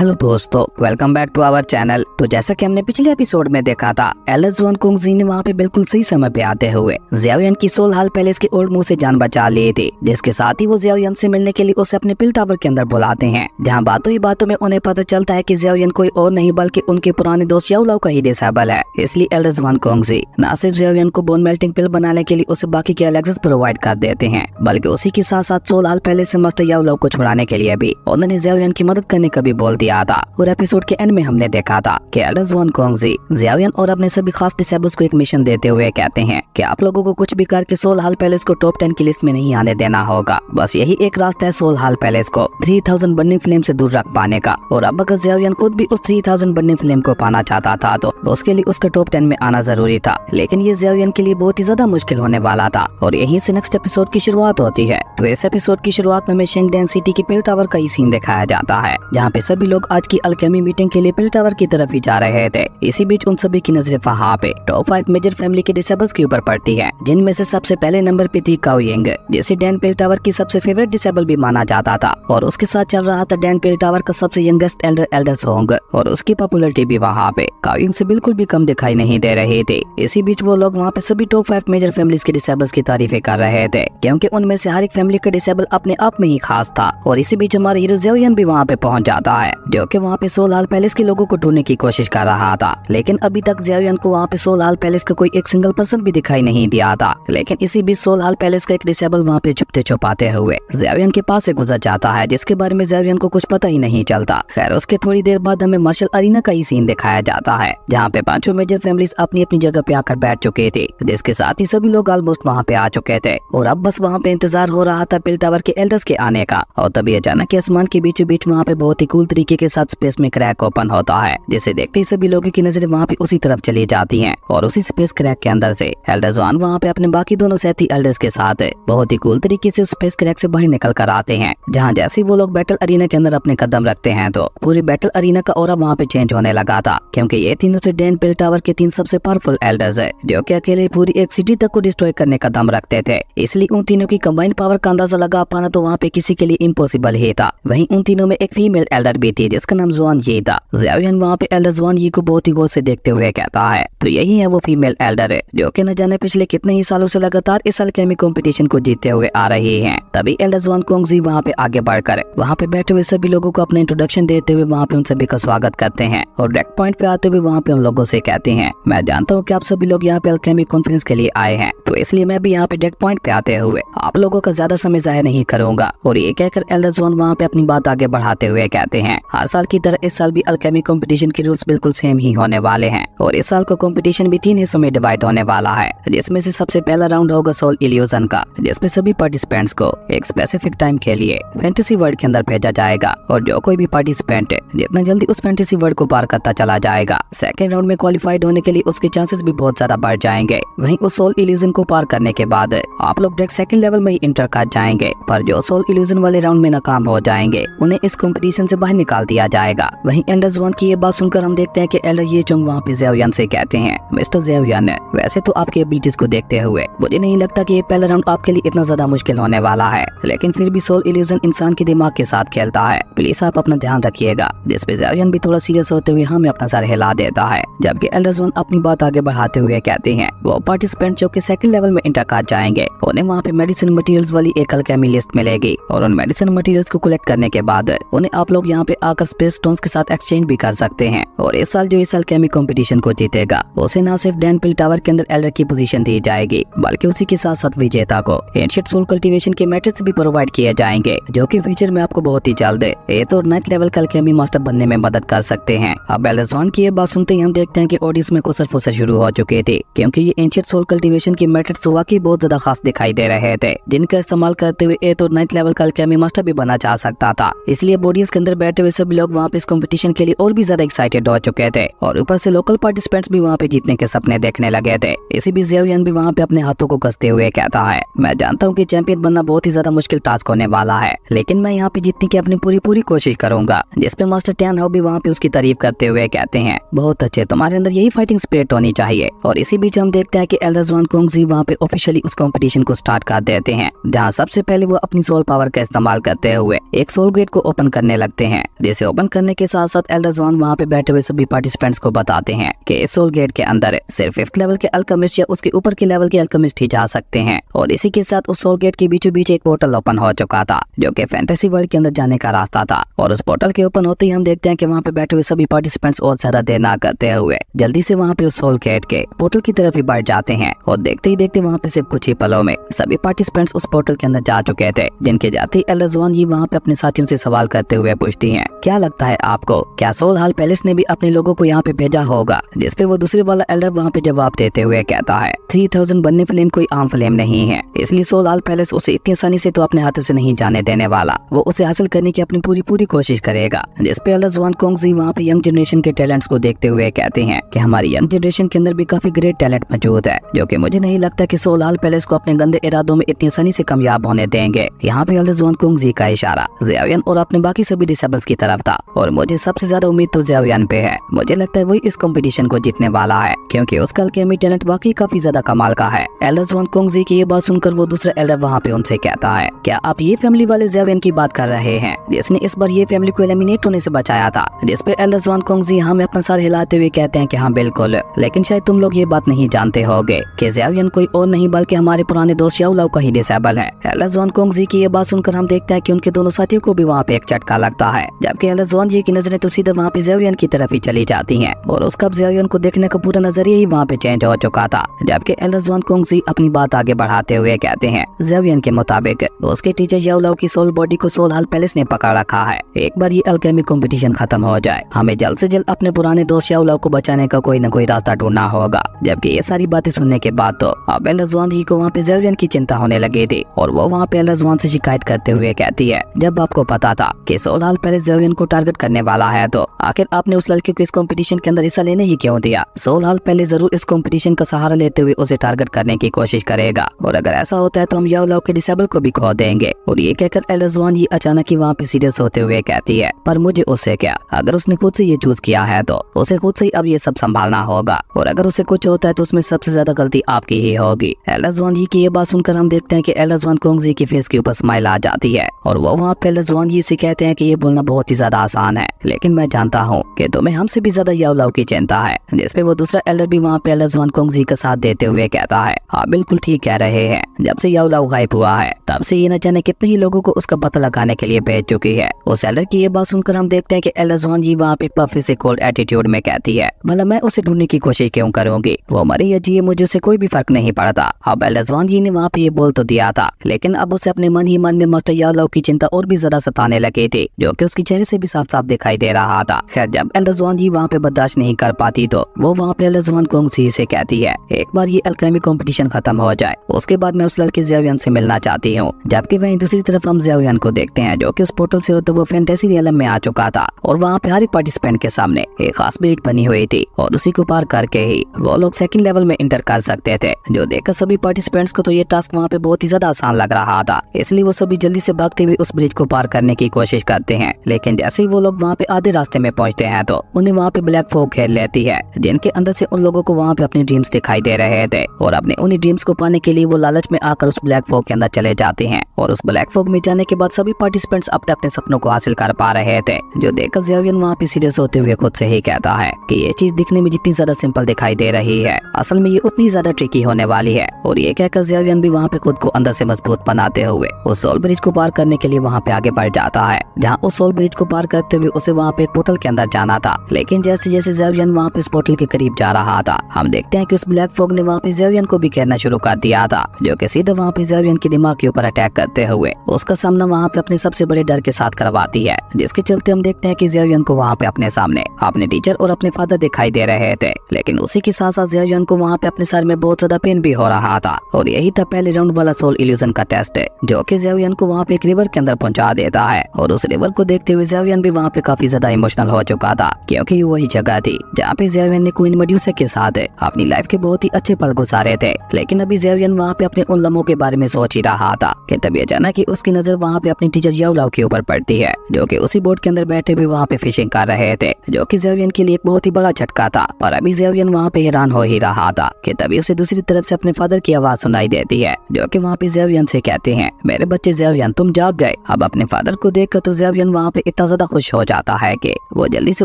Hello दोस्तों, welcome back to our channel. तो जैसा कि हमने पिछले एपिसोड में देखा था, एल्डर जुआन कुंगजी ने वहाँ पे बिल्कुल सही समय पे आते हुए ज़ियाओयान की सोल हाल पैलेस के ओल्ड मुंह से जान बचा ली थी, जिसके साथ ही वो ज़ियाओयान से मिलने के लिए उसे अपने पिल टावर के अंदर बुलाते हैं, जहाँ बातों ही बातों में उन्हें पता चलता है कि ज़ियाओयान कोई और नहीं बल्कि उनके पुराने दोस्त याओ लाओ का ही डिसेबल है। इसलिए एल्डर जुआन कुंगजी न सिर्फ ज़ियाओयान को बोन मेल्टिंग पिल बनाने के लिए उसे बाकी के एलेक्सेस प्रोवाइड कर देते हैं, बल्कि उसी के साथ साथ सोल हाल पैलेस से मास्टर याओ लाओ को छुड़ाने के लिए भी उन्होंने ज़ियाओयान की मदद करने का भी बोल दिया था। और एपिसोड के एंड में हमने देखा था कि एल्डर जुआन कुंगजी ज़ियाओयान और अपने सभी खास डिसेबल्स को एक मिशन देते हुए कहते हैं कि आप लोगों को कुछ भी करके सोल हाल पैलेस को टॉप 10 की लिस्ट में नहीं आने देना होगा। बस यही एक रास्ता है सोल हाल पैलेस को 3000 बर्निंग फ्लेम से दूर रख पाने का। और अब अगर ज़ियाओयान खुद भी उस 3000 बर्निंग फ्लेम को पाना चाहता था तो उसके लिए उसका टॉप 10 में आना जरूरी था, लेकिन ये ज़ियाओयान के लिए बहुत ही ज्यादा मुश्किल होने वाला था। और यहीं से नेक्स्ट एपिसोड की शुरुआत होती है। तो इस एपिसोड की शुरुआत में हमें शेंगडेन सिटी की पिल टावर का ही सीन दिखाया जाता है, जहाँ पे सभी लोग आज की अल्केमी मीटिंग के लिए पिल टावर की तरफ ही जा रहे थे। इसी बीच उन सभी की नजरें वहाँ पे टॉप 5 मेजर फैमिली के डिसेबल्स के ऊपर पड़ती है, जिनमें से सबसे पहले नंबर पे थी काओ यिंग, जिसे डैन पिल टावर की सबसे फेवरेट डिसेबल भी माना जाता था। और उसके साथ चल रहा था डैन पिल टावर का सबसे यंगेस्ट एल्डर सोंग, और उसकी पॉपुलैरिटी भी वहाँ पे काओ यिंग से बिल्कुल भी कम दिखाई नहीं दे रही थी। इसी बीच वो लोग वहाँ पे सभी टॉप 5 मेजर फैमिलीज के डिसेबल्स की तारीफें कर रहे थे, क्योंकि उनमें से हर एक फैमिली का डिसेबल अपने आप में ही खास था। और इसी बीच हमारा हीरो ज़ियाओयान भी वहाँ पे पहुँच जाता है, जो कि वहाँ पे सोल हाल पैलेस के लोगों को ढूंढने की कोशिश कर रहा था। लेकिन अभी तक ज़ियाओयान को वहाँ पे सोल हाल पैलेस का कोई एक सिंगल पर्सन भी दिखाई नहीं दिया था। लेकिन इसी बीच सोल हाल पैलेस का एक डिसेबल वहाँ पे छुपते छुपाते हुए ज़ियाओयान के पास से गुजर जाता है, जिसके बारे में ज़ियाओयान को कुछ पता ही नहीं चलता। खैर, उसके थोड़ी देर बाद हमें मार्शल अरीना का ही सीन दिखाया जाता है, जहाँ पे पांचों मेजर फैमिलीज अपनी अपनी जगह पे आकर बैठ चुके थे, जिसके साथ ही सभी लोग ऑलमोस्ट वहाँ पे आ चुके थे। और अब बस वहाँ पे इंतजार हो रहा था पिल टावर के एल्डर्स के आने का। और तभी अचानक आसमान के बीचों बीच वहाँ पे बहुत ही कूल तरीके के साथ स्पेस में क्रैक ओपन होता है, जिसे देखते ही सभी लोगों की नजरें वहाँ पे उसी तरफ चली जाती हैं। और उसी स्पेस क्रैक के अंदर से एल्डर जुआन वहाँ पे अपने बाकी दोनों साथी एल्डर्स के साथ बहुत ही कूल तरीके से स्पेस क्रैक से बाहर निकल कर आते हैं, जहाँ जैसे ही वो लोग बैटल अरीना के अंदर अपने कदम रखते हैं तो पूरी बैटल अरीना का ऑरा वहाँ पे चेंज होने लगा था, क्योंकि ये तीनों से डैन पिल टावर के 3 सबसे पावरफुल एल्डर्स है, जो कि अकेले पूरी एक सिटी तक को डिस्ट्रॉय करने का दम रखते थे। इसलिए उन तीनों की कंबाइंड पावर का अंदाजा लगा पाना तो वहाँ पे किसी के लिए इम्पॉसिबल ही था। वहीं उन तीनों में एक फीमेल एल्डर भी थी, जिसका नाम जुआन ये था। ज़ियाओयान वहाँ पे एल्डर जुआन ये को बहुत ही गौर से देखते हुए कहता है, तो यही है वो फीमेल एल्डर है, जो कि न जाने पिछले कितने ही सालों से लगातार इस अल्केमी कंपटीशन को जीतते हुए आ रही हैं। तभी एल्डर जुआन कुंगजी वहाँ पे आगे बढ़कर वहाँ पे बैठे हुए सभी लोगों को अपना इंट्रोडक्शन देते हुए वहाँ पे उन सभी का स्वागत करते हैं। और डेक पॉइंट पे आते हुए वहाँ पे उन लोगों से कहते हैं, मैं जानता हूँ कि आप सभी लोग यहाँ पे अल्केमी कॉन्फ्रेंस के लिए आए हैं, तो इसलिए मैं भी यहाँ पे डेक पॉइंट पे आते हुए आप लोगों का ज्यादा समय जाया नहीं करूंगा। और ये कहकर एल्डर जुआन वहाँ पे अपनी बात आगे बढ़ाते हुए कहते हैं, हर साल की तरह इस साल भी अल्केमी कंपटीशन के रूल्स बिल्कुल सेम ही होने वाले हैं। और इस साल का कंपटीशन भी 3 हिस्सों में डिवाइड होने वाला है, जिसमें से सबसे पहला राउंड होगा सोल इल्यूजन का, जिसमें सभी पार्टिसिपेंट्स को एक स्पेसिफिक टाइम के लिए फैंटेसी वर्ल्ड के अंदर भेजा जाएगा। और जो कोई भी पार्टिसिपेंट जितना जल्दी उस फैंटेसी वर्ल्ड को पार करता चला जाएगा, सेकेंड राउंड में क्वालिफाइड होने के लिए उसके चांसेस भी बहुत ज्यादा बढ़ जाएंगे। वहीं उस सोल इल्यूजन को पार करने के बाद आप लोग डायरेक्ट सेकंड लेवल में ही इंटर कर जाएंगे, पर जो सोल इल्यूजन वाले राउंड में नाकाम हो जाएंगे उन्हें इस कंपटीशन से बाहर निकाल दिया जाएगा। वहीं एल्डर जुआन की ये बात सुनकर हम देखते हैं कि एल्डर ये चुंग वहाँ पे ज़ियाओयान से कहते हैं, मिस्टर ज़ियाओयान, वैसे तो आपकी एबिलिटीज को देखते हुए मुझे नहीं लगता कि ये पहला राउंड आपके लिए इतना ज्यादा मुश्किल होने वाला है, लेकिन फिर भी सोल इल्यूजन इंसान के दिमाग के साथ खेलता है, प्लीज आप अपना ध्यान रखिएगा। जिस पे ज़ियाओयान भी थोड़ा सीरियस होते हुए हमें अपना सर हिला देता है। जबकि एल्डर जुआन अपनी बात आगे बढ़ाते हुए कहते हैं, वो पार्टिसिपेंट जो कि सेकंड लेवल में इंटर कर जाएंगे उन्हें वहाँ पे मेडिसिन मटेरियल्स वाली एक अल्केमी लिस्ट मिलेगी, और उन मेडिसिन मटेरियल्स को कलेक्ट करने के बाद उन्हें आप लोग यहाँ पे आकर स्पेस स्टोन्स के साथ एक्सचेंज भी कर सकते हैं। और इस साल जो इस अल्केमी कंपटीशन को जीतेगा उसे न सिर्फ डैन पिल टावर के अंदर एल्डर की पोजीशन दी जाएगी, बल्कि उसी के साथ साथ विजेता को एंशिएंट सोल कल्टीवेशन के मेथड्स भी प्रोवाइड किए जाएंगे, जो कि फ्यूचर में आपको बहुत ही जल्द 8th और 9th लेवल का अल्केमी मास्टर बनने में मदद कर सकते हैं। अब एल्डर जुआन की ये बात सुनते ही हम देखते हैं कि ऑडियंस में खुसर फुसर शुरू हो चुके थे, क्योंकि ये एंशिएंट सोल कल्टीवेशन के मेथड्स वाकई बहुत ज्यादा खास दिखाई दे रहे थे, जिनका इस्तेमाल करते हुए 8th और 9th लेवल का अल्केमी मास्टर भी बना जा सकता था। इसलिए ऑडियंस के अंदर बैठे हुए सभी लोग वहाँ पे इस कंपटीशन के लिए और भी ज्यादा एक्साइटेड हो चुके थे, और ऊपर से लोकल पार्टिसिपेंट्स भी वहाँ पे जीतने के सपने देखने लगे थे। इसी बीच ज़ियाओयान भी वहाँ पे अपने हाथों को कसते हुए कहता है, मैं जानता हूँ कि चैंपियन बनना बहुत ही ज्यादा मुश्किल टास्क होने वाला है, लेकिन मैं यहाँ पे जीतने की अपनी पूरी कोशिश करूंगा। जिसपे मास्टर टैन हाउ भी वहाँ पे उसकी तारीफ करते हुए कहते हैं, बहुत अच्छे, तुम्हारे अंदर यही फाइटिंग स्पिरिट होनी चाहिए। और इसी बीच हम देखते हैं कि एल्डर जुआन कुंगजी वहाँ पे ऑफिशियली उस कंपटीशन को स्टार्ट कर देते हैं, जहाँ सबसे पहले वो अपनी सोल पावर का इस्तेमाल करते हुए एक सोल गेट को ओपन करने लगते हैं, इसे ओपन करने के साथ साथ एल्डर ज़ुआन वहाँ पे बैठे हुए सभी पार्टिसिपेंट्स को बताते हैं कि इस सोल गेट के अंदर सिर्फ 5th लेवल के अल्केमिस्ट या उसके ऊपर के लेवल के अल्केमिस्ट ही जा सकते हैं। और इसी के साथ उस सोल गेट के बीचों बीच एक पोर्टल ओपन हो चुका था जो कि फैंटेसी वर्ल्ड के अंदर जाने का रास्ता था। और उस पोर्टल के ओपन होते ही हम देखते हैं कि वहाँ पे बैठे हुए सभी पार्टिसिपेंट्स और ज्यादा देर ना करते हुए जल्दी से वहाँ पे उस सोल गेट के पोर्टल की तरफ ही बढ़ जाते हैं। और देखते ही देखते वहाँ पे सिर्फ कुछ ही पलों में सभी पार्टिसिपेंट्स उस पोर्टल के अंदर जा चुके थे, जिनके जाते ही एल्डर ज़ुआन ये वहाँ पे अपने साथियों से सवाल करते हुए पूछती हैं, क्या लगता है आपको, क्या सोल हाल पैलेस ने भी अपने लोगों को यहाँ पे भेजा होगा? जिसपे वो दूसरे वाला एल्डर वहाँ पे जवाब देते हुए कहता है 3000 बनने फ्लेम कोई आम फ्लेम नहीं है, इसलिए सोल हाल पैलेस उसे इतनी आसानी से तो अपने हाथों से नहीं जाने देने वाला, वो उसे हासिल करने की अपनी पूरी कोशिश करेगा। जिसपे एल्डर ज़ुआन कोंगजी वहाँ पे यंग जनरेशन के टैलेंट्स को देखते हुए कहते हैं कि हमारी यंग जनरेशन के अंदर भी काफी ग्रेट टैलेंट मौजूद है, जो कि मुझे नहीं लगता कि सोल हाल पैलेस को अपने गंदे इरादों में इतनी आसानी से कामयाब होने देंगे। यहाँ पे एल्डर ज़ुआन कोंगजी का इशारा ज़ियाओयान और अपने बाकी सभी डिसेबल्स की तरफ था और मुझे सबसे ज्यादा उम्मीद तो ज़ियाओयान पे है। मुझे लगता है वही इस कंपटीशन को जीतने वाला है, क्योंकि उसका अल्केमी टैलेंट वाकई काफी ज्यादा कमाल का है। एल्डर ज़ुआन कोंगजी की ये बात सुनकर वो दूसरा एल्डर वहाँ पे उनसे कहता है, क्या आप ये फैमिली वाले ज़ियाओयान की बात कर रहे हैं जिसने इस बार ये फैमिली को एलिमिनेट होने से बचाया था? जिसपे एल्डर ज़ुआन कोंगजी हमें अपना सर हिलाते हुए कहते हैं कि हाँ बिल्कुल, लेकिन शायद तुम लोग ये बात नहीं जानते होगे कि ज़ियाओयान कोई और नहीं बल्कि हमारे पुराने दोस्त याओ लाओ का ही डिसेबल है। एल्डर ज़ुआन कोंगजी की ये बात सुनकर हम देखते हैं कि उनके दोनों साथियों को भी वहाँ पे एक झटका लगता है, जबकि एल्डर ज़ुआन जी की नजरें तो सीधे वहाँ पे ज़ियाओयान की तरफ ही चली जाती हैं और उसका ज़ियाओयान को देखने का पूरा नजरिया ही वहाँ पे चेंज हो चुका था। जबकि एल्डर ज़ुआन कोंगजी अपनी बात आगे बढ़ाते हुए कहते हैं, ज़ियाओयान के मुताबिक उसके टीचर याओ लाओ की सोल बॉडी को सोल हाल पैलेस ने पकड़ रखा है। एक बार ये अल्केमी कंपटीशन खत्म हो जाए, हमें जल्द से जल्द अपने पुराने दोस्त याओ लाओ को बचाने का कोई न कोई रास्ता ढूंढना होगा। जबकि ये सारी बातें सुनने के बाद तो अब एल्डर ज़ुआन जी को वहाँ पे ज़ियाओयान की चिंता होने लगी थी और वो वहाँ पे एल्डर ज़ुआन से शिकायत करते हुए कहती है, जब आपको पता था कि सोल हाल पैलेस ज़ियाओयान को टारगेट करने वाला है तो आखिर आपने उस लड़के को इस कंपटीशन के अंदर हिस्सा लेने ही क्यों दिया? सोल हाल पैलेस जरूर इस कंपटीशन का सहारा लेते हुए उसे टारगेट करने की कोशिश करेगा और अगर ऐसा होता है तो हम याओ लाओ के डिसेबल को भी खो देंगे। और ये कहकर एल्डर ज़ुआन ही अचानक ही वहाँ पे सीरियस होते हुए कहती है, पर मुझे उससे क्या, अगर उसने खुद से ये चूज किया है तो उसे खुद से ही अब ये सब संभालना होगा और अगर उसे कुछ होता है तो उसमें सबसे ज्यादा गलती आपकी ही होगी। एल्डर ज़ुआन जी की ये बात सुनकर हम देखते हैं कि एल्डर ज़ुआन कोंगजी की फेस के ऊपर स्माइल आ जाती है और वो वहाँ पे एल्डर ज़ुआन जी से कहते हैं कि ये बोलना बहुत ही ज्यादा आसान है, लेकिन मैं जानता हूँ कि तुम्हें हमसे भी ज्यादा याओ लाओ की चिंता है। जिसपे वो दूसरा एल्डर भी वहाँ पे एल्डर ज़ुआन कोंगजी का साथ देते हुए कहता है, आप बिल्कुल ठीक कह रहे हैं, जब से याओ लाओ गायब हुआ है तब से ये न जाने कितने ही लोगों को उसका पता लगाने के लिए भेज चुकी है। उस एल्डर की ये बात सुनकर हम देखते हैं कि एल्डर ज़ुआन जी वहाँ पे काफी से कोल्ड एटीट्यूड में कहती है, भला मैं उसे ढूंढने की कोशिश क्यों करूंगी, वो मरे या जिए मुझे उसे कोई भी फर्क नहीं पड़ता। अब एल्डर ज़ुआन जी ने वहाँ पे ये बोल तो दिया था, लेकिन अब उसे अपने मन ही मन में मास्टर याओ लाओ की चिंता और भी ज्यादा सताने लगी थी, जो कि उसके चेहरे से भी साफ साफ दिखाई दे रहा था। खैर जब एल्डर ज़ुआन जी वहाँ पे बर्दाश्त नहीं कर पाती तो वो वहाँ पे एल्डर ज़ुआन कोंगजी से कहती है, एक बार ये अल्केमी कंपटीशन खत्म हो जाए उसके बाद मैं उस लड़के ज़ियाओयान से मिलना चाहती हूँ। जबकि वहीं दूसरी तरफ हम ज़ियाओयान को देखते हैं जो कि उस पोर्टल से होते वो फैंटेसी रियलम में आ चुका था और वहाँ पे हर एक पार्टिसिपेंट के सामने एक खास ब्रिज बनी हुई थी और उसी को पार करके ही वो लोग सेकंड लेवल में इंटर कर सकते थे, जो देखकर सभी पार्टिसिपेंट्स को तो ये टास्क वहाँ पे बहुत ही ज्यादा आसान लग रहा था। इसलिए वो सभी जल्दी से भागते हुए उस ब्रिज को पार करने की कोशिश करते हैं, लेकिन जैसे ही वो लोग वहाँ पे आधे रास्ते में पहुँचते हैं तो उन्हें वहाँ पे ब्लैक फॉग घेर लेती है, जिनके अंदर से उन लोगों को वहाँ पे अपने ड्रीम्स दिखाई दे रहे थे और अपने उन्हीं ड्रीम्स को पाने के लिए वो लालच में आकर उस ब्लैक फॉग के अंदर चले जाते हैं। और उस ब्लैक फॉग में जाने के बाद सभी पार्टिसिपेंट्स अपने अपने सपनों को हासिल कर पा रहे थे, जो देखकर ज़ियाओयान वहाँ पे सीरियस होते हुए खुद से ही कहता है कि ये चीज दिखने में जितनी ज्यादा सिंपल दिखाई दे रही है असल में ये उतनी ज्यादा ट्रिकी होने वाली है। और ये कहकर ज़ियाओयान भी वहाँ पे खुद को अंदर से मजबूत बनाते हुए उस सोल ब्रिज को पार करने के लिए वहाँ पे आगे बढ़ जाता है, जहाँ उस सोल ब्रिज को पार करते हुए उसे वहाँ पे एक पोर्टल के अंदर जाना था। लेकिन जैसे जैसे ज़ियाओयान वहाँ पे इस पोर्टल के करीब जा रहा था हम देखते हैं कि उस ब्लैक फॉग ने वहाँ पे ज़ियाओयान को भी घेरना शुरू कर दिया था, जो कि सीधे वहाँ पे ज़ियाओयान के दिमाग के ऊपर अटैक करते हुए उसका सामना वहाँ पे अपने सबसे बड़े डर के साथ करवाती है, जिसके चलते हम देखते हैं कि ज़ियाओयान को वहाँ पे अपने सामने अपने टीचर और अपने फादर दिखाई दे रहे थे। लेकिन उसी के साथ साथ ज़ियाओयान को वहाँ पे अपने सर में बहुत ज्यादा पेन भी हो रहा था और यही था पहले राउंड वाला सोल इल्यूजन का टेस्ट, जो कि ज़ियाओयान को वहाँ पे एक रिवर के अंदर पहुंचा देता है। और उस रिवर को देखते हुए ज़ियाओयान भी वहाँ पे काफी ज्यादा इमोशनल हो चुका था, क्योंकि ये वही जगह थी जहाँ पे ज़ियाओयान ने क्वीन मेड्यूसा के साथ अपनी लाइफ के बहुत ही अच्छे पल गुजारे थे। लेकिन अभी ज़ियाओयान वहाँ पे अपने उन लम्हों के बारे में सोच ही रहा था कि तभी अचानक ही उसकी नजर वहाँ पे अपनी टीचर याओ लाओ के ऊपर पड़ती है, जो कि उसी बोट के अंदर बैठे हुए वहाँ पे फिशिंग कर रहे थे, जो कि ज़ियाओयान के लिए एक बहुत ही बड़ा झटका था। और अभी ज़ियाओयान वहाँ पे हैरान हो ही रहा था कि तभी उसे दूसरी तरफ से अपने फादर की आवाज सुनाई देती है, जो कि वहाँ पे ज़ियाओयान से कहते हैं, मेरे बच्चे ज़ियाओयान तुम जाग गए। अब अपने फादर को देखकर तो ज़ियाओयान वहाँ पे इतना इतना ज्यादा खुश हो जाता है कि वो जल्दी से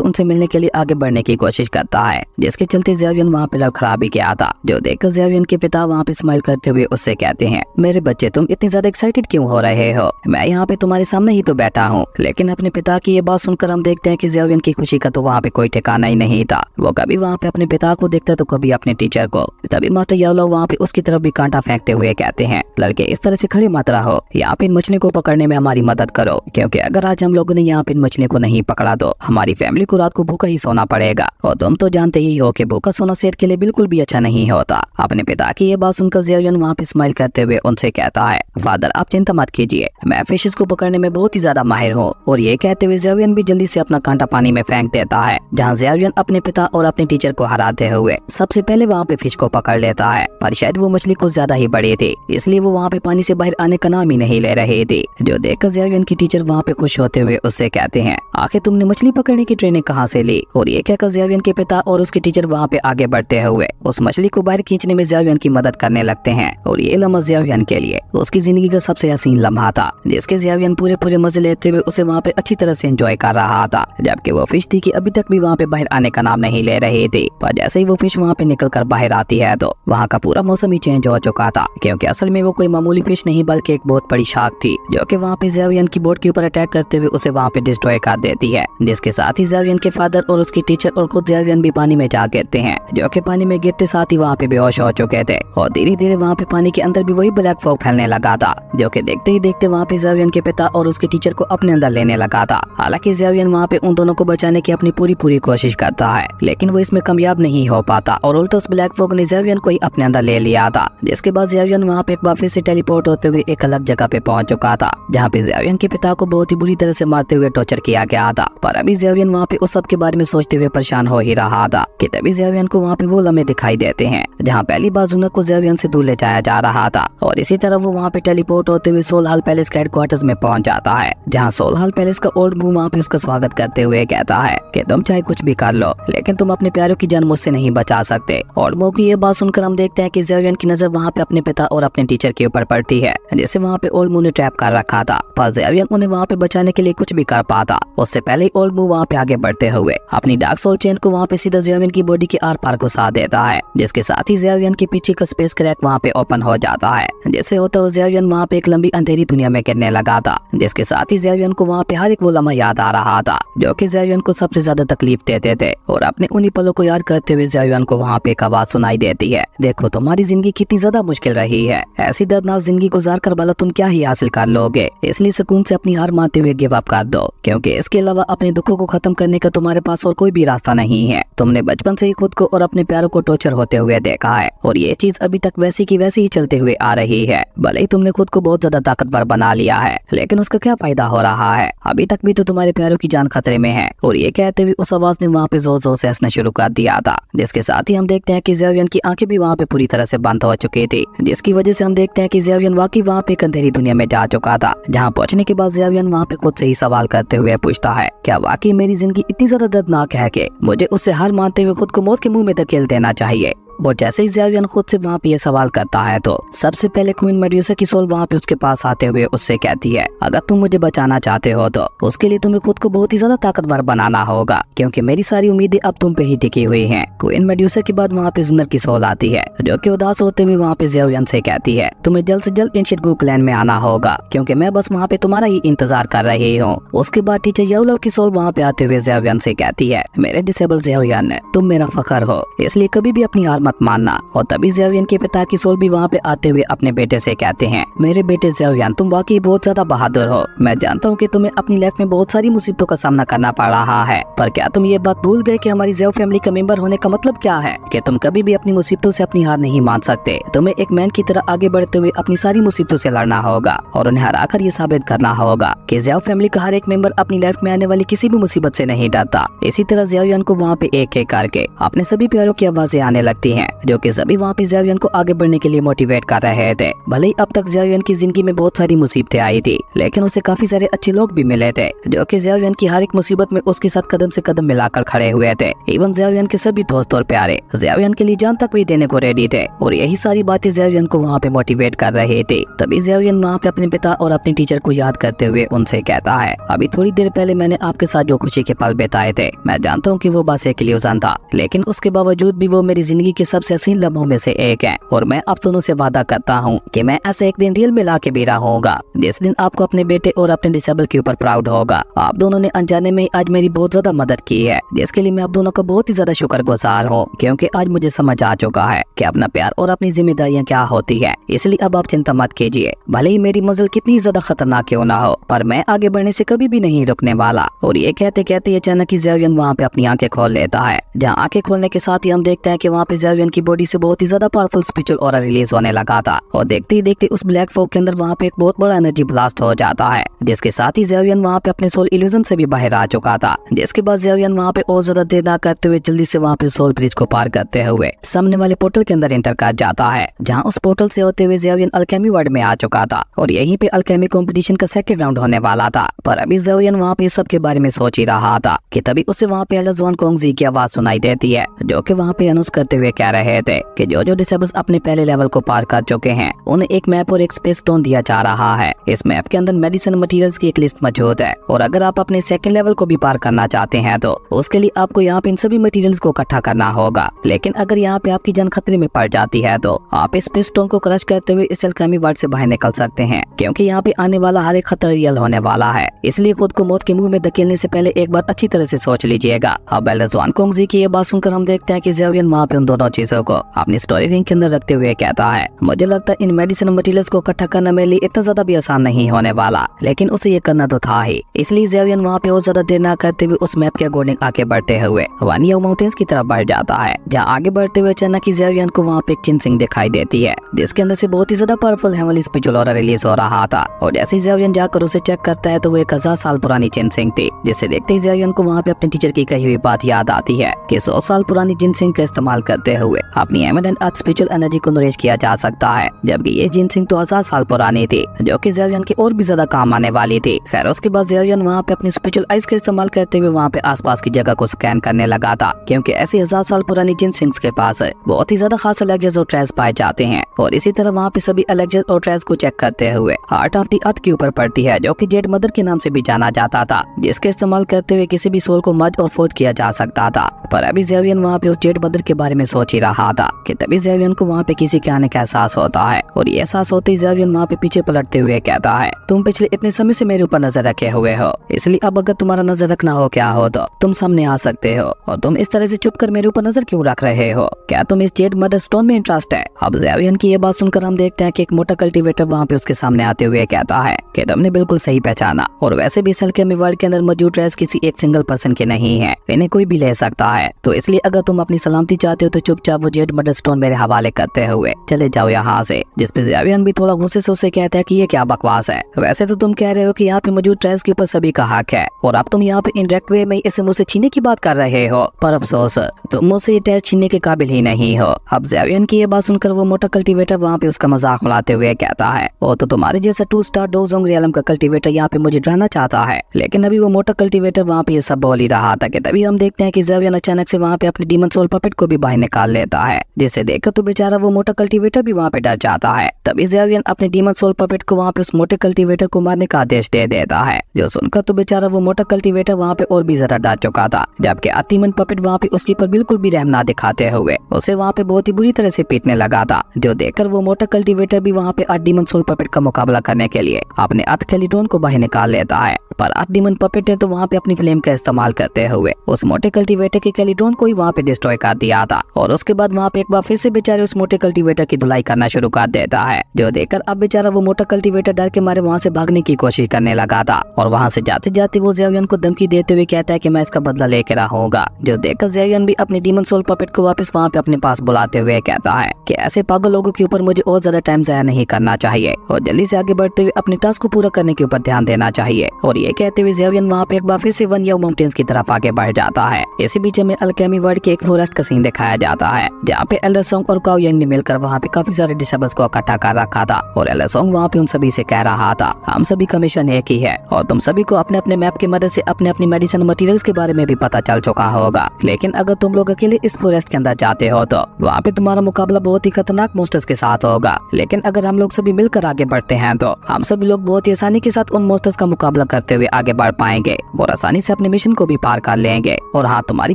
उनसे मिलने के लिए आगे बढ़ने की कोशिश करता है, जिसके चलते ज़ियावियन वहाँ पे लड़खड़ा भी गया था। जो देखकर ज़ियावियन के पिता वहाँ पे स्माइल करते हुए उससे कहते हैं, मेरे बच्चे तुम इतने ज्यादा एक्साइटेड क्यों हो रहे हो? मैं यहाँ पे तुम्हारे सामने ही तो बैठा हूँ। लेकिन अपने पिता की ये बात सुनकर हम देखते हैं कि ज़ियावियन की खुशी का तो वहाँ पे कोई ठिकाना ही नहीं था। वो कभी वहाँ पे अपने पिता को देखता तो कभी अपने टीचर को। तभी मास्टर याओलाओ वहाँ पे उसकी तरफ भी कांटा फेंकते हुए कहते हैं, लड़के इस तरह से खड़े मत रहो, यहाँ पे इन मछली को पकड़ने में हमारी मदद करो, क्योंकि अगर आज हम लोगों ने यहाँ पे इन मछली को नहीं पकड़ा तो हमारी फैमिली को रात को भूखा ही सोना पड़ेगा, और तुम तो जानते ही हो कि भूखा सोना सेहत के लिए बिल्कुल भी अच्छा नहीं होता। अपने पिता की ये बात सुनकर ज़ियावियन वहाँ पे स्माइल करते हुए उनसे कहता है, फादर आप चिंता मत कीजिए, मैं फिशेस को पकड़ने में बहुत ही ज्यादा माहिर हूँ। और ये कहते हुए ज़ियावियन भी जल्दी से अपना कांटा पानी में फेंक देता है, जहाँ ज़ियावियन अपने पिता और अपने टीचर को हराते हुए सबसे पहले वहाँ पे फिश को पकड़ लेता है। पर शायद वो मछली कुछ ज्यादा ही बड़ी थी, इसलिए वो वहाँ पे पानी से बाहर आने का नाम ही नहीं ले रही थी। जो देखकर ज़ियावियन की टीचर वहाँ पे खुश होते हुए उससे कहते हैं, आखिर तुमने मछली पकड़ने की ट्रेनिंग कहाँ से ली? और ये कहकर ज़ियावियन के पिता और उसके टीचर वहाँ पे आगे बढ़ते हुए उस मछली को बाहर खींचने में ज़ियावियन की मदद करने लगते हैं। और ये लम्हा ज़ियावियन के लिए उसकी जिंदगी का सबसे हसीन लम्हा था, जिसके ज़ियावियन पूरे मजे लेते हुए उसे वहाँ पे अच्छी तरह से एंजॉय कर रहा था। जबकि वो फिश थी कि अभी तक भी वहाँ पे बाहर आने का नाम नहीं ले रही थी। पर जैसे ही वो फिश वहाँ पे निकल कर बाहर आती है तो वहाँ का पूरा मौसम ही चेंज हो चुका था, क्योंकि असल में वो कोई मामूली फिश नहीं बल्कि एक बहुत बड़ी शार्क थी, जो कि वहाँ पे ज़ियावियन की बोट के ऊपर अटैक करते हुए उसे वहाँ पे डिस्ट्रॉय कर देती है। जिसके साथ ही ज़ियावियन के फादर और उसकी टीचर और खुद ज़ियावियन भी पानी में जा गिरते हैं, जो कि पानी में गिरते साथ ही वहाँ पे बेहोश हो चुके थे। और धीरे धीरे वहाँ पे पानी के अंदर भी वही ब्लैक फॉग फैलने लगा था, जो कि देखते ही देखते वहाँ पे ज़ियावियन के पिता और उसके टीचर को अपने अंदर लेने लगा था। हालांकि ज़ियावियन वहाँ पे उन दोनों को बचाने की अपनी पूरी कोशिश करता है, लेकिन वो इसमें कामयाब नहीं हो पाता और उल्टा उस ब्लैक फॉग ने ज़ियावियन को ही अपने अंदर ले लिया था। जिसके बाद ज़ियावियन वहाँ पे एक बार फिर से टेलीपोर्ट होते हुए एक अलग जगह पे पहुंच चुका था, जहाँ पे ज़ियावियन के पिता को बहुत ही बुरी तरह से मारते हुए टॉर्चर किया गया था। पर अभी ज़ियावियन वहाँ पे उस सब के बारे में सोचते हुए परेशान हो ही रहा था कि तभी ज़ियावियन को वहाँ पे वो लम्हे दिखाई देते हैं जहाँ पहली बार जुनक को ज़ियावियन से दूर ले जाया जा रहा था। और इसी तरह वो वहाँ पे टेलीपोर्ट होते हुए सोल हाल पैलेस के हेडक्वार्टर्स में पहुंच जाता है, जहाँ सोल हाल पैलेस का ओल्ड बू वहाँ पे उसका स्वागत करते हुए कहता है कि तुम चाहे कुछ भी कर लो, लेकिन तुम अपने प्यारों की जान मुझसे नहीं बचा सकते। और वो की ये बात सुनकर हम देखते हैं कि ज़ियावियन की नजर वहाँ पे अपने पिता और अपने टीचर के ऊपर पड़ती है, जिसे वहाँ पे ओल्ड बू ने ट्रैप कर रखा था। पर ज़ियावियन उन्हें वहाँ पे बचाने के लिए कुछ भी कर पाता उससे पहले ही ओल्ड बू वहाँ पे आगे बढ़ते हुए अपनी डार्क सोल चेन को वहाँ पे सीधा ज़ियावियन की बॉडी के आर पार घुसा देता है, जिसके साथ ही ज़ियावियन के पीछे का स्पेस क्रैक वहाँ पे ओपन हो जाता है। जैसे होता हुआ ज़ियावियन वहाँ पे एक लंबी अंधेरी दुनिया में गिरने लगा था, जिसके साथ ही ज़ियावियन को वहाँ पे हर एक वो लम्हा याद आ रहा था जो कि ज़ियावियन को सबसे ज्यादा तकलीफ देते थे। और अपने उन्हीं पलों को याद करते हुए ज़ियावियन को वहाँ पे एक आवाज सुनाई देती है, देखो तुम्हारी जिंदगी कितनी ज्यादा मुश्किल रही है, ऐसी दर्दनाक जिंदगी गुजार कर भला तुम क्या ही हासिल कर लोगे, इसलिए सुकून से अपनी हार मानते हुए गिव अप कर दो, क्योंकि इसके अलावा अपने दुखों को खत्म करने का तुम्हारे पास और कोई भी रास्ता नहीं है। तुमने बचपन से ही खुद को और अपने प्यारों को टॉर्चर होते हुए देखा है, और ये चीज अभी तक वैसी की वैसी ही चलते हुए आ रही है। भले ही तुमने खुद को बहुत ज्यादा ताकतवर बना लिया है, लेकिन उसका क्या फायदा हो रहा है, अभी तक भी तो तुम्हारे प्यारों की जान खतरे में है। और ये कहते हुए उस आवाज ने वहाँ पे जोर जोर से हंसना शुरू कर दिया था, जिसके साथ ही हम देखते हैं कि ज़ियावियन की आंखें भी वहाँ पे पूरी तरह से बंद हो चुकी थी, जिसकी वजह से हम देखते हैं कि ज़ियावियन वाकई वहाँ पे एक अंधेरी दुनिया में जा चुका था। जहाँ पहुँचने के बाद ज़ियावियन वहाँ पे खुद से ही सवाल करते हुए पूछता है, क्या वाकई मेरी जिंदगी इतनी ज्यादा दर्दनाक है कि मुझे उससे हार मानते हुए खुद को मौत के मुंह में धकेल देना चाहिए? और जैसे ही ज़ियावियन खुद से वहाँ पे ये सवाल करता है तो सबसे पहले क्वीन मेडुसा की सोल वहाँ पे उसके पास आते हुए उससे कहती है, अगर तुम मुझे बचाना चाहते हो तो उसके लिए तुम्हें खुद को बहुत ही ज्यादा ताकतवर बनाना होगा, क्योंकि मेरी सारी उम्मीदें अब तुम पे ही टिकी हुई हैं। क्वीन मेडुसा के बाद वहाँ पे जुनर की सोल आती है, जो कि उदास होते हुए वहाँ पे ज़ियावियन से कहती है, तुम्हें जल्द से जल्द एंशिएंट गू क्लैन में आना होगा, क्योंकि मैं बस वहाँ पे तुम्हारा ही इंतजार कर रही हूँ। उसके बाद टीचर याओलाओ की सोल वहाँ पे आते हुए ज़ियावियन से कहती है, मेरे डिसेबल ज़ियावियन, तुम मेरा फखर हो, इसलिए कभी भी अपनी हार मत मानना। और तभी ज़ियावियन के पिता की सोल भी वहाँ पे आते हुए अपने बेटे से कहते हैं, मेरे बेटे ज़ियावियन, तुम वाकई बहुत ज्यादा बहादुर हो। मैं जानता हूँ कि तुम्हें अपनी लाइफ में बहुत सारी मुसीबतों का सामना करना पड़ रहा है, पर क्या तुम ये बात भूल गए कि हमारी ज़ियाओ फैमिली का मेंबर होने का मतलब क्या है, कि तुम कभी भी अपनी मुसीबतों से अपनी हार नहीं मान सकते। तुम्हें एक मैन की तरह आगे बढ़ते हुए अपनी सारी मुसीबतों से लड़ना होगा और उन्हें हराकर ये साबित करना होगा कि ज़ियाओ फैमिली का हर एक मेंबर अपनी लाइफ में आने वाली किसी भी मुसीबत से नहीं डरता। इसी तरह ज़ियावियन को वहाँ पे एक एक करके अपने सभी प्यारों की आवाजें आने लगती हैं, जो कि सभी वहाँ पे ज़ाओयन को आगे बढ़ने के लिए मोटिवेट कर रहे थे। भले ही अब तक ज़ाओयन की जिंदगी में बहुत सारी मुसीबतें आई थी, लेकिन उसे काफी सारे अच्छे लोग भी मिले थे, जो कि ज़ाओयन की हर एक मुसीबत में उसके साथ कदम से कदम मिलाकर खड़े हुए थे। इवन ज़ाओयन के सभी दोस्त और प्यारे ज़ाओयन के लिए जान तक भी देने को रेडी थे, और यही सारी बातें ज़ाओयन को वहाँ पे मोटिवेट कर रहे थे। तभी ज़ाओयन वहाँ पे अपने पिता और अपने टीचर को याद करते हुए उनसे कहता है, अभी थोड़ी देर पहले मैंने आपके साथ जो खुशी के पल बिताए थे, मैं जानता हूँ कि वो बस एक इल्यूजन था, लेकिन उसके बावजूद भी वो मेरी जिंदगी के सबसे हसीन लम्हों में से एक है, और मैं आप दोनों से वादा करता हूँ कि मैं ऐसे एक दिन रियल में लाके भी रहूंगा, जिस दिन आपको अपने बेटे और अपने डिसेबल के ऊपर प्राउड होगा। आप दोनों ने अनजाने में आज मेरी बहुत ज्यादा मदद की है, जिसके लिए मैं आप दोनों का बहुत ही ज्यादा शुक्रगुजार हूँ, क्योंकि आज मुझे समझ आ चुका है कि अपना प्यार और अपनी जिम्मेदारियाँ क्या होती है। इसलिए अब आप चिंता मत कीजिए, भले ही मेरी मंजिल कितनी ज्यादा खतरनाक क्यों ना हो, पर मैं आगे बढ़ने से कभी भी नहीं रुकने वाला। और ये कहते कहते अचानक ही ज़ाओयन वहाँ पे अपनी आंखें खोल लेता है, जहाँ आंखें खोलने के साथ ही हम देखते हैं कि वहाँ पे ज़ाओयन की बॉडी से बहुत ही ज्यादा पावरफुल स्पिरिचुअल ऑरा रिलीज होने लगा था, और देखते ही देखते उस ब्लैक फॉग के अंदर वहाँ पे एक बहुत बड़ा एनर्जी ब्लास्ट हो जाता है, जिसके साथ ही ज़ाओयन वहाँ पे अपने सोल इल्यूजन से भी बाहर आ चुका था। जिसके बाद ज़ाओयन वहाँ पे और ज्यादा देर ना करते हुए जल्दी से वहाँ पे सोल ब्रिज को पार करते हुए सामने वाले पोर्टल के अंदर एंटर कर जाता है, जहाँ उस पोर्टल से होते हुए ज़ाओयन अल्केमी वर्ल्ड में आ चुका था, और यहीं पे अल्केमी कंपटीशन का सेकंड राउंड होने वाला था। पर अभी ज़ाओयन वहाँ पे सब के बारे में सोच ही रहा था कि तभी उसे वहाँ पे एल्डर ज़ुआन कुंगजी की आवाज सुनाई देती है, जो कि वहाँ पे अनाउंस करते हुए कह रहे थे कि जो डिसेबल्स अपने पहले लेवल को पार कर चुके हैं उन्हें एक मैप और एक स्पेस स्टोन दिया जा रहा है। इस मैप के अंदर मेडिसिन मटेरियल्स की एक लिस्ट मौजूद है, और अगर आप अपने सेकंड लेवल को भी पार करना चाहते हैं तो उसके लिए आपको यहाँ पे इन सभी मटेरियल्स को इकट्ठा करना होगा। लेकिन अगर यहाँ पे आपकी जान खतरे में पड़ जाती है तो आप इस स्पेस स्टोन को क्रश करते हुए इस अल्केमी वर्ल्ड से बाहर निकल सकते हैं, क्योंकि यहाँ पे आने वाला हर एक खतरा रियल होने वाला है। इसलिए खुद को मौत के मुंह में धकेलने से पहले एक बार अच्छी तरह से सोच लीजिएगा। अब एल्डर ज़ुआन कुंगजी की ये बात सुनकर हम देखते हैं कि ज़ाओयन वहाँ पे उन दोनों चीजों को अपनी स्टोरी रिंग के अंदर रखते हुए कहता है, मुझे लगता है इन मेडिसिन मटेरियल्स को इकट्ठा करना मेरे लिए इतना ज्यादा भी आसान नहीं होने वाला, लेकिन उसे ये करना तो था ही। इसलिए ज़ाओयन वहाँ पे और ज्यादा देर ना करते हुए उस मैप के अकॉर्डिंग आगे बढ़ते हुए वानियाओ माउंटेन्स की तरफ बढ़ जाता है, जहाँ आगे बढ़ते हुए अचानक ही ज़ाओयन को वहाँ पे एक जिनसिंग दिखाई देती है, जिसके अंदर से बहुत ही ज्यादा powerful heavenly spiritual aura release हो रहा था। और जैसे ही ज़ाओयन जाकर उसे चेक करता है तो वो 1000 साल पुरानी जिनसिंग थी, जिसे देखते ही ज़ाओयन को वहाँ पे अपने टीचर की कही हुई बात याद आती है कि 100 साल पुरानी जिनसिंग का इस्तेमाल करते हुए अपनी एमिनेंट अर्थ स्पिरिचुअल एनर्जी को नरिश किया जा सकता है, जबकि ये जिनसिंग तो 1000 साल पुरानी थी, जो कि ज़ाओयन की और भी ज्यादा काम आने वाली थी। खैर उसके बाद ज़ाओयन वहाँ पे अपनी स्पिरिचुअल आइज का इस्तेमाल करते हुए वहाँ पे आसपास की जगह को स्कैन करने लगा था, क्योंकि ऐसी 1000 साल पुरानी जिनसिंग्स के पास बहुत ही ज्यादा खास एलेक्जर्स और ट्रेस पाए जाते हैं। और इसी तरह वहाँ पे सभी एलेक्जर्स और ट्रेस को चेक करते हुए हार्ट ऑफ द अर्थ के ऊपर पड़ती है, जो कि जेड मदर के नाम से भी जाना जाता था, जिसके इस्तेमाल करते हुए किसी भी सोल को मर्ज और फोर्ज किया जा सकता था। पर अभी ज़ाओयन वहाँ पे उस जेड मदर के बारे में सोच ही रहा था कि तभी ज़ाओयन को वहाँ पे किसी के आने का एहसास होता है, और ये एहसास होते ही ज़ाओयन वहाँ पे पीछे पलटते हुए कहता है, तुम पिछले इतने समय से मेरे ऊपर नजर रखे हुए हो, इसलिए अब अगर तुम्हारा नजर रखना हो क्या हो तो तुम सामने आ सकते हो, और तुम इस तरह से चुप कर मेरे ऊपर नजर क्यों रख रहे हो? क्या तुम इस जेड मदर स्टोन में इंटरेस्ट है? अब ज़ाओयन की ये बात सुनकर हम देखते हैं कि एक मोटा कल्टीवेटर वहाँ पे उसके सामने आते हुए कहता है कि तुमने बिल्कुल सही पहचाना, और वैसे भी इस अल्केमी वर्ल्ड के अंदर मौजूद ट्रेस किसी एक सिंगल पर्सन के नहीं है, इन्हें कोई भी ले सकता है। तो इसलिए अगर तुम अपनी सलामती चाहते हो तो चुपचाप वो जेड मदर स्टोन मेरे हवाले करते हुए चले जाओ यहाँ से। जिस पे ज़ाओयन भी थोड़ा गुस्से से उसे कहता है कि ये क्या बकवास है, वैसे तो तुम कह रहे हो कि यहाँ पे मौजूद ट्रेस के ऊपर सभी का हक है, और अब तुम यहाँ पे इनडायरेक्ट वे में इसे मुझसे छीनने की बात कर रहे हो, पर अफसोस तुम मुझसे ये ट्रेस छीनने के काबिल ही नहीं हो। अब ज़ाओयन की ये बात सुनकर वो मोटा कल्टीवेटर वहाँ पे उसका मजाक उड़ाते हुए कहता है, ओ तो तुम्हारे जैसा 2 स्टार डोजोंग रियलम का कल्टीवेटर यहाँ पे मुझे डराना चाहता है। लेकिन अभी वो मोटा कल्टीवेटर वहाँ पे ये सब बोल ही रहा था कि तभी हम देखते हैं कि ज़ाओयन अचानक से वहाँ पे अपने डीमन सोल पपेट को भी बाहर निकाल लेता है, जिसे देखकर तो बेचारा वो मोटा कल्टीवेटर भी वहाँ पे डर जाता है। तभी ज़ाओयन अपने डीमन सोल पपेट को वहाँ पे उस मोटे कल्टीवेटर को मारने का आदेश दे देता है, जो सुनकर तो बेचारा वो मोटा कल्टीवेटर वहाँ पे और भी ज्यादा डर चुका था, जबकि अतिमन पपेट वहाँ पे उसके ऊपर बिल्कुल भी रहम ना दिखाते हुए उसे वहाँ पे बहुत ही बुरी तरह से पीटने लगा था, जो देखकर वो मोटा कल्टीवेटर भी वहाँ पे डीमन सोल पपेट का मुकाबला करने के लिए अपने अर्थ कैलिडोन को बाहर निकाल लेता है। पर डीमन पपेट ने तो वहाँ पे अपनी फ्लेम का इस्तेमाल करते हुए उस मोटे कल्टीवेटर के कैलिडोन को ही वहाँ पे डिस्ट्रॉय कर दिया था, और उसके बाद वहाँ पे एक बार फिर से बेचारे उस मोटे कल्टीवेटर की धुलाई करना शुरू कर देता है, जो देखकर अब बेचारा वो मोटा कल्टीवेटर डर के मारे वहाँ से भागने की कोशिश करने लगा था। और वहाँ से जाते जाते वो ज़ाओयन को धमकी देते हुए कहता है कि मैं इसका बदला लेकर रहूंगा, जो देखकर ज़ाओयन भी अपने डीमन सोल पपेट को वापस वहाँ पे अपने पास बुलाते हुए कहता है कि ऐसे पागल लोगों के ऊपर मुझे और ज्यादा टाइम जाया नहीं करना चाहिए, और जल्दी से आगे बढ़ते हुए अपने टास्क को पूरा करने के ऊपर ध्यान देना चाहिए। और ये कहते हुए ज़ाओयन वहाँ पे एक बार फिर से वानियाओ माउंटेन्स की तरफ आगे बढ़ जाता है। इसी बीच में अल्केमी वर्ल्ड के एक फॉरेस्ट का सीन दिखाया जाता होता है जहाँ पे एल्डर सॉन्ग और काओ यंग ने मिलकर वहाँ पे काफी सारे डिसेबल्स को इकट्ठा कर रखा था। और एल्डर सॉन्ग वहाँ पे उन सभी से कह रहा था हम सभी का मिशन एक ही है और तुम सभी को अपने अपने मैप की मदद से अपने अपनी मेडिसिन मटेरियल्स के बारे में भी पता चल चुका होगा। लेकिन अगर तुम लोग अकेले इस फॉरेस्ट के अंदर जाते हो तो वहाँ पे तुम्हारा मुकाबला बहुत ही खतरनाक मॉन्स्टर्स के साथ होगा। लेकिन अगर हम लोग सभी मिलकर आगे बढ़ते हैं तो हम सभी लोग बहुत ही आसानी के साथ उन मॉन्स्टर्स का मुकाबला करते हुए आगे बढ़ पाएंगे और आसानी से अपने मिशन को भी पार कर लेंगे। और हाँ, तुम्हारी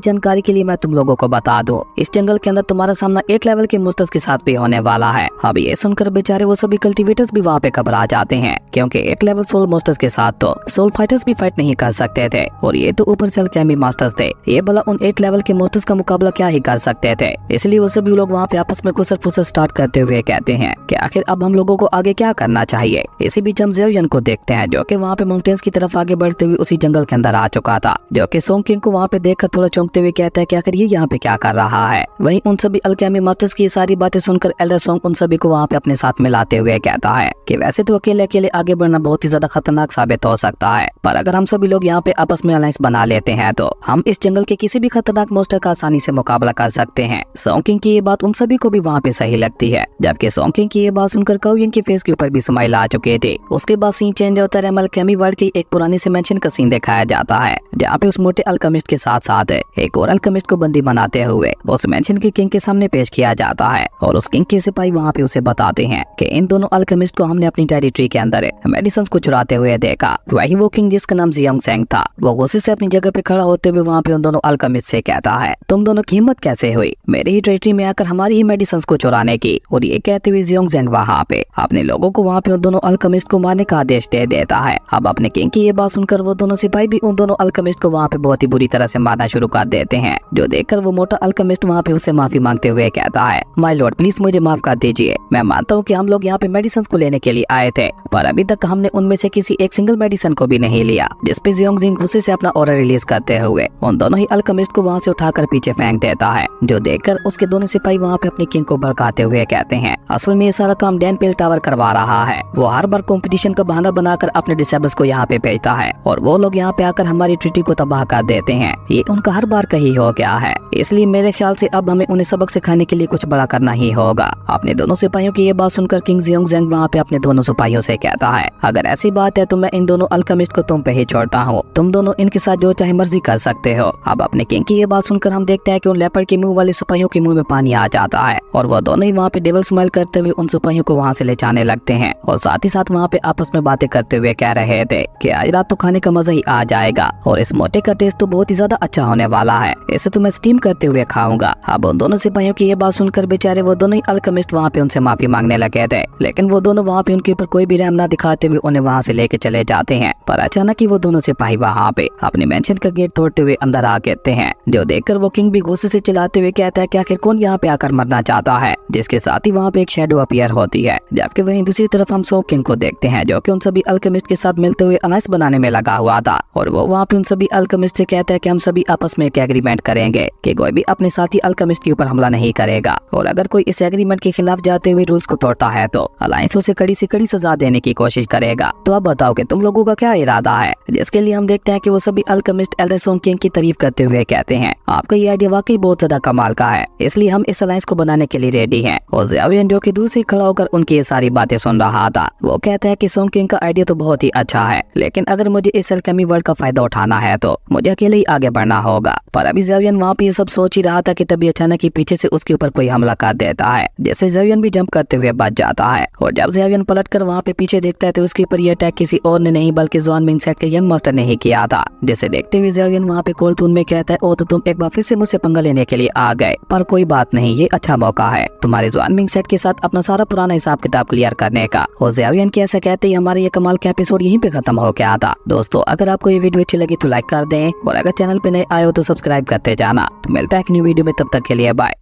जानकारी के लिए मैं तुम लोगों को बता दूं, इस जंगल के अंदर तुम्हारा सामना 8 लेवल के मॉन्स्टर्स के साथ भी होने वाला है। अब ये सुनकर बेचारे वो सभी कल्टीवेटर्स भी वहाँ पे घबरा जाते हैं क्योंकि 8 लेवल सोल मॉन्स्टर्स के साथ तो सोल फाइटर्स भी फाइट नहीं कर सकते थे और ये तो ऊपर से कैमी मास्टर्स थे, ये भला उन 8 लेवल के मॉन्स्टर्स का मुकाबला क्या ही कर सकते थे। इसलिए वो सभी लोग वहाँ पे आपस में खुसर फुसर स्टार्ट करते हुए कहते हैं कि आखिर अब हम लोगों को आगे क्या करना चाहिए। इसी बीच हम ज़ेवियन को देखते हैं जो कि वहाँ पे माउंटेन्स की तरफ आगे बढ़ते हुए उसी जंगल के अंदर आ चुका था, जो कि सोंग किंग को वहाँ पे देखकर थोड़ा चौंकते हुए कहता है कि आखिर ये यहाँ पे क्या कर रहा है। वहीं उन सभी अल्केमी मास्टर्स की सारी बातें सुनकर एल्डर सोंग उन सभी को वहाँ पे अपने साथ मिलाते हुए कहता है कि वैसे तो अकेले अकेले आगे बढ़ना बहुत ही ज्यादा खतरनाक साबित हो सकता है, पर अगर हम सभी लोग यहाँ पे आपस में अलायंस बना लेते हैं तो हम इस जंगल के किसी भी खतरनाक मॉन्स्टर का आसानी से मुकाबला कर सकते हैं। सोंग किंग की ये बात उन सभी को भी वहाँ पे सही लगती है। जबकि सोंग किंग की ये बात सुनकर काओ यंग के फेस के ऊपर भी स्माइल आ चुके थे। उसके बाद सीन चेंज होता है अल्केमी वर्ल्ड की एक पुरानी से मेंशन का सीन दिखाया जाता है जहाँ पे उस मोटे अल्केमिस्ट के साथ साथ एक और अल्केमिस्ट को बंदी बनाते हुए उस मेंशन के किंग के सामने पेश किया जाता है। और उस किंग के सिपाही वहाँ पे उसे बताते हैं कि इन दोनों अल्केमिस्ट को हमने अपनी टेरिटरी के अंदर मेडिसिन को चुराते हुए देखा। वही वो किंग जिसका नाम जियांग सेंग था, वो गुस्से से अपनी जगह पे खड़ा होते हुए वहाँ पे उन दोनों अल्केमिस्ट से कहता है तुम दोनों की हिम्मत कैसे हुई मेरी ही टेरिटरी में आकर हमारी ही मेडिसिन को चुराने की। और ये कहते हुए जियांग सेंग वहाँ पे अपने लोगों को वहाँ पे उन दोनों अल्केमिस्ट को मारने का आदेश दे देता है। अब अपने किंग की ये बात सुनकर वो दोनों सिपाही भी उन दोनों अल्केमिस्ट को वहाँ पे बहुत ही बुरी तरह से मारना शुरू कर देते हैं, जो देखकर वो मोटा अल्केमिस्ट वहाँ पे उसे माफी मांगते हुए कहता है माय लॉर्ड प्लीज मुझे माफ कर दीजिए, मैं मानता हूँ कि हम लोग यहाँ पे मेडिसिन को लेने के लिए आए थे पर अभी तक हमने उनमें से किसी एक सिंगल मेडिसिन को भी नहीं लिया। जिसपे जियांग जिंग गुस्से से अपना ऑर्डर रिलीज करते हुए उन दोनों ही अल्केमिस्ट को वहाँ से उठाकर पीछे फेंक देता है, जो देखकर उसके दोनों सिपाही वहाँ पे अपने किंग को भड़काते हुए कहते हैं असल में ये सारा काम डैन पेल टावर करवा रहा है, वो हर बार कंपटीशन का बहाना बनाकर अपने डिसेबल्स को यहाँ पे भेजता है और वो लोग यहाँ पे आकर हमारी ट्रीटी को तबाह कर देते हैं। ये उनका हर बार का ही हो गया है, इसलिए मेरे ख्याल से अब हमें उन्हें सबक सिखाने के लिए कुछ बड़ा करना ही होगा। अपने दोनों सिपाहियों की ये बात सुनकर किंग जियांग जेंग वहाँ पे अपने दोनों सिपाहियों से कहता है अगर ऐसी बात है तो मैं इन दोनों अल्केमिस्ट को तुम पे ही छोड़ता हूँ, तुम दोनों इनके साथ जो चाहे मर्जी कर सकते हो। अब अपने किंग की ये बात सुनकर हम देखते हैं कि उन लेपर्ड के मुंह वाले सिपाहियों के मुंह में पानी आ जाता है और वो दोनों ही वहाँ पे डेविल स्माइल करते हुए उन सिपाहियों को वहाँ से ले जाने लगते हैं और साथ ही साथ वहाँ पे आपस में बातें करते हुए कह रहे थे कि आज रात तो खाने का मजा ही आ जाएगा और इस मोटे का टेस्ट तो बहुत ही ज्यादा अच्छा होने वाला है, इसे तो मैं स्टीम करते हुए खाऊंगा। अब उन दोनों सिपाहियों की ये बात सुनकर बेचारे वो दोनों ही अल्केमिस्ट वहाँ पे उनसे माफी मांगने लगे थे, लेकिन वो दोनों वहाँ पे उनके ऊपर कोई भी रहम ना दिखाते हुए उन्हें वहाँ से लेके चले जाते हैं। पर अचानक ही वो दोनों सिपाही वहाँ पे अपने मेंशन का गेट तोड़ते हुए अंदर आ कहते हैं, जो देखकर वो किंग भी गुस्से से चिल्लाते हुए कहता है कि आखिर कौन यहाँ पे आकर मरना चाहता है, जिसके साथ ही वहाँ पे एक शैडो अपीयर होती है। जबकि वहीं दूसरी तरफ हम सोंग किंग को देखते हैं जो कि उन सभी अल्केमिस्ट के साथ मिलते हुए अलायंस बनाने में लगा हुआ था और वो वहाँ पे उन सभी अल्केमिस्ट से कहता है कि हम सभी आपस में एक एग्रीमेंट करेंगे कि कोई भी अपने साथी अल्केमिस्ट के ऊपर हमला नहीं करेगा और अगर कोई इस एग्रीमेंट के खिलाफ जाते हुए रूल्स को तोड़ता है तो अलायंस उसे कड़ी से कड़ी सजा देने की कोशिश करेगा। तो अब बताओ कि तुम लोगों का क्या इरादा है। जिसके लिए हम देखते हैं कि वो सभी अल्केमिस्ट एल्डर सोंग किंग की तारीफ करते हुए कहते हैं आपका ये आइडिया वाकई बहुत ज्यादा कमाल का है, इसलिए हम इस अलायंस को बनाने के लिए रेडी हैं। और ज़ियाओयन जो कि दूर से खड़ा होकर उनकी ये सारी बातें सुन रहा था, वो कहता है कि सोंग किंग का आइडिया तो बहुत ही अच्छा है, लेकिन अगर मुझे इस अल्केमी वर्ल्ड का फायदा उठाना है तो मुझे अकेले ही आगे बढ़ना होगा। पर अभी ज़ियाओयन वहाँ पे ये सब सोच ही रहा था कि तभी अचानक ही पीछे से उसके ऊपर कोई हमला कर देता है, जैसे ज़ियाओयन भी जंप करते हुए बच जाता है। और जब ज़ियाओयन पलटकर वहाँ पे पीछे देखता है तो उसके ऊपर ये अटैक किसी और ने नहीं बल्कि ज़ुआन मिंग सेट के यंग मास्टर ने ही किया था। जिसे देखते हुए ज़ियाओयन वहाँ पे कोल्ड टून में कहता है ओ तो तुम एक बार फिर से मुझसे पंगा लेने के लिए आ गए, पर कोई बात नहीं, ये अच्छा मौका है तुम्हारे ज़ुआन मिंग सेट के साथ अपना सारा पुराना हिसाब किताब क्लियर करने का। और ज़ियाओयन के ऐसा कहते ही हमारा ये कमाल का एपिसोड यहीं पे खत्म हो गया था। दोस्तों अगर आपको ये वीडियो अच्छी लगी तो लाइक कर दें और अगर चैनल पे नए आए हो तो सब्सक्राइब करते जाना। तो मिलता है एक न्यू वीडियो में, तब तक के लिए बाय।